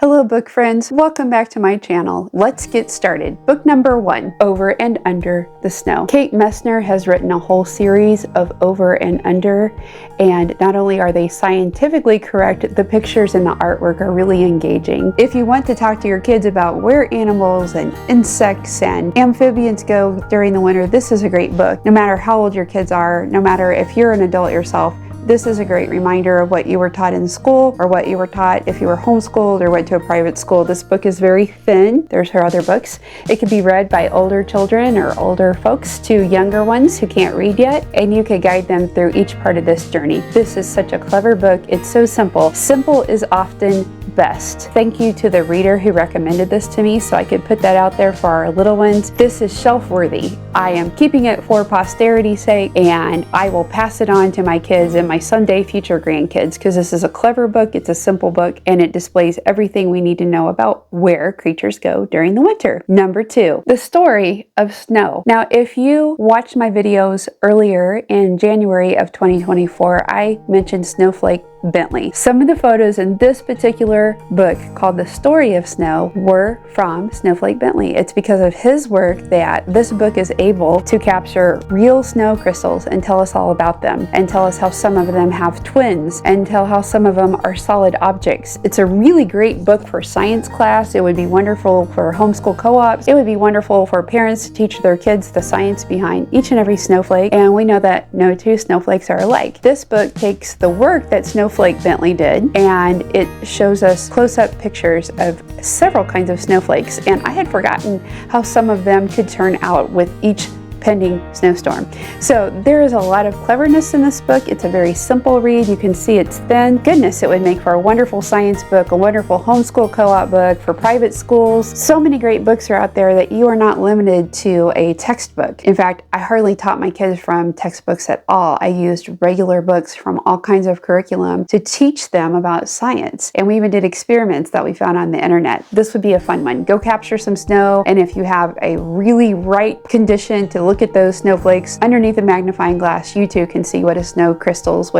Hello book friends, welcome back to my channel. Let's get started. Book number 1, Over and Under the Snow. Kate Messner has written a whole series of Over and Under, and not only are they scientifically correct, the pictures and the artwork are really engaging. If you want to talk to your kids about where animals and insects and amphibians go during the winter, this is a great book. No matter how old your kids are, no matter if you're an adult yourself, this is a great reminder of what you were taught in school or what you were taught if you were homeschooled or went to a private school. This book is very thin. There's her other books. It can be read by older children or older folks to younger ones who can't read yet, and you could guide them through each part of this journey. This is such a clever book. It's so simple. Simple is often best. Thank you to the reader who recommended this to me so I could put that out there for our little ones. This is shelf worthy. I am keeping it for posterity's sake, and I will pass it on to my kids and my someday future grandkids because this is a clever book, it's a simple book, and it displays everything we need to know about where creatures go during the winter. Number 2, The Story of Snow. Now, if you watched my videos earlier in January of 2024, I mentioned Snowflake Bentley. Some of the photos in this particular book called The Story of Snow were from Snowflake Bentley. It's because of his work that this book is able to capture real snow crystals and tell us all about them, and tell us how some of them have twins, and tell how some of them are solid objects. It's a really great book for science class. It would be wonderful for homeschool co-ops. It would be wonderful for parents to teach their kids the science behind each and every snowflake, and we know that no two snowflakes are alike. This book takes the work that Snowflake Bentley did, and it shows us close-up pictures of several kinds of snowflakes, and I had forgotten how some of them could turn out with each pending snowstorm. So there is a lot of cleverness in this book. It's a very simple read. You can see it's thin. Goodness, it would make for a wonderful science book, a wonderful homeschool co-op book for private schools. So many great books are out there that you are not limited to a textbook. In fact, I hardly taught my kids from textbooks at all. I used regular books from all kinds of curriculum to teach them about science. And we even did experiments that we found on the internet. This would be a fun one. Go capture some snow, and if you have a really right condition to look at those snowflakes underneath the magnifying glass, you too can see what a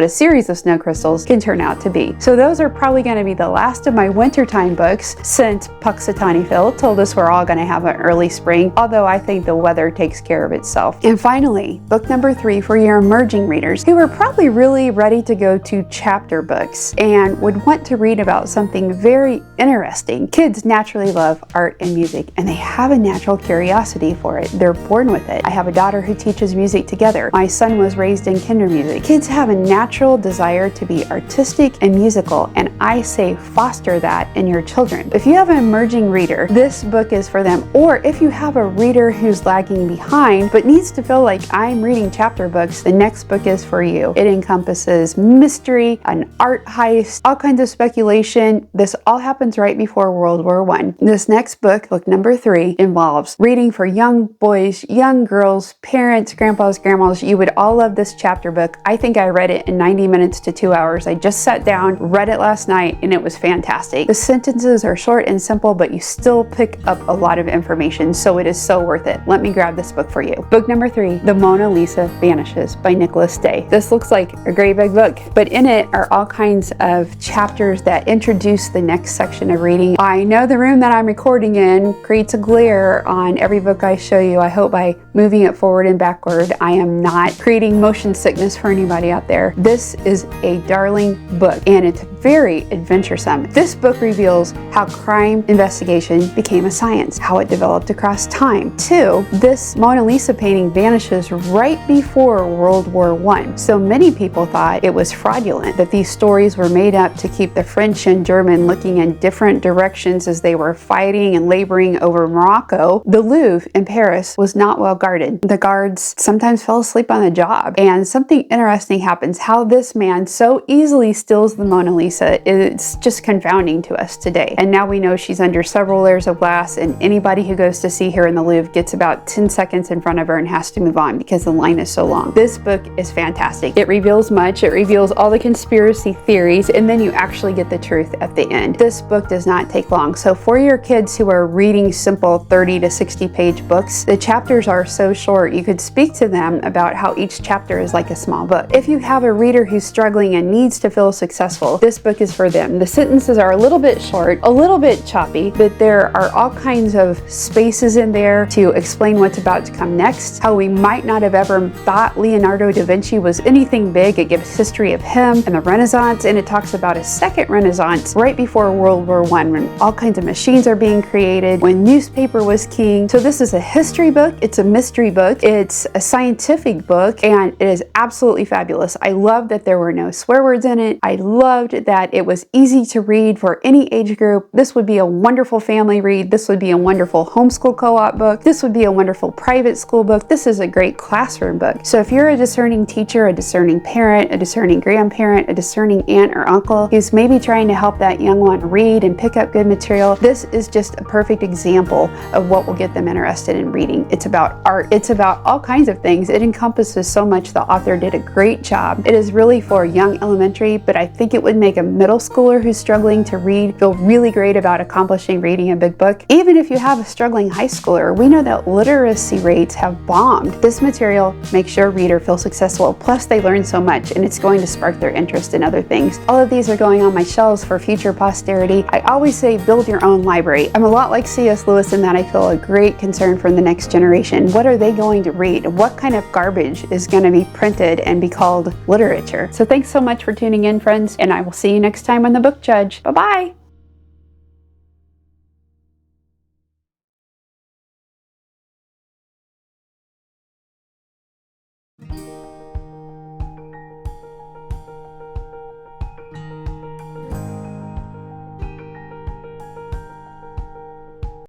series of snow crystals can turn out to be. So those are probably going to be the last of my wintertime books, since Puxatawny Phil told us we're all going to have an early spring, although I think the weather takes care of itself. And finally, book number 3 for your emerging readers who are probably really ready to go to chapter books and would want to read about something very interesting. Kids naturally love art and music, and they have a natural curiosity for it. They're born with it. I have a daughter who teaches music together. My son was raised in kinder music. Kids have a natural desire to be artistic and musical, and I say foster that in your children. If you have an emerging reader, this book is for them. Or if you have a reader who's lagging behind but needs to feel like I'm reading chapter books, the next book is for you. It encompasses mystery, an art heist, all kinds of speculation. This all happens right before World War I. This next book, book number 3, involves reading for young boys, young girls, parents, grandpas, grandmas. You would all love this chapter book. I think I read it in 90 minutes to 2 hours. I just sat down, read it last night, and it was fantastic. The sentences are short and simple, but you still pick up a lot of information, so it is so worth it. Let me grab this book for you. Book number 3, The Mona Lisa Vanishes by Nicholas Day. This looks like a great big book, but in it are all kinds of chapters that introduce the next section of reading. I know the room that I'm recording in creates a glare on every book I show you. I hope by moving it forward and backward, I am not creating motion sickness for anybody out there. This is a darling book, and it's very adventuresome. This book reveals how crime investigation became a science, how it developed across time. 2, this Mona Lisa painting vanishes right before World War I. So many people thought it was fraudulent, that these stories were made up to keep the French and German looking in different directions as they were fighting and laboring over Morocco. The Louvre in Paris was not well guarded. The guards sometimes fell asleep on the job, and something interesting happens. How this man so easily steals the Mona Lisa, it's just confounding to us today. And now we know she's under several layers of glass, and anybody who goes to see her in the Louvre gets about 10 seconds in front of her and has to move on because the line is so long. This book is fantastic. It reveals much. It reveals all the conspiracy theories, and then you actually get the truth at the end. This book does not take long. So for your kids who are reading simple 30 to 60 page books, the chapters are so short you could speak to them about how each chapter is like a small book. If you have a reader who's struggling and needs to feel successful, this this book is for them. The sentences are a little bit short, a little bit choppy, but there are all kinds of spaces in there to explain what's about to come next, how we might not have ever thought Leonardo da Vinci was anything big. It gives history of him and the Renaissance, and it talks about a second Renaissance right before World War I, when all kinds of machines are being created, when newspaper was king. So this is a history book, it's a mystery book, it's a scientific book, and it is absolutely fabulous. I love that there were no swear words in it. I loved that it was easy to read for any age group. This would be a wonderful family read. This would be a wonderful homeschool co-op book. This would be a wonderful private school book. This is a great classroom book. So if you're a discerning teacher, a discerning parent, a discerning grandparent, a discerning aunt or uncle who's maybe trying to help that young one read and pick up good material, this is just a perfect example of what will get them interested in reading. It's about art. It's about all kinds of things. It encompasses so much. The author did a great job. It is really for young elementary, but I think it would make a middle schooler who's struggling to read feel really great about accomplishing reading a big book. Even if you have a struggling high schooler, we know that literacy rates have bombed. This material makes your reader feel successful. Plus they learn so much, and it's going to spark their interest in other things. All of these are going on my shelves for future posterity. I always say build your own library. I'm a lot like C.S. Lewis in that I feel a great concern for the next generation. What are they going to read? What kind of garbage is going to be printed and be called literature? So thanks so much for tuning in, friends, and I will see you next time on The Book Judge. Bye-bye!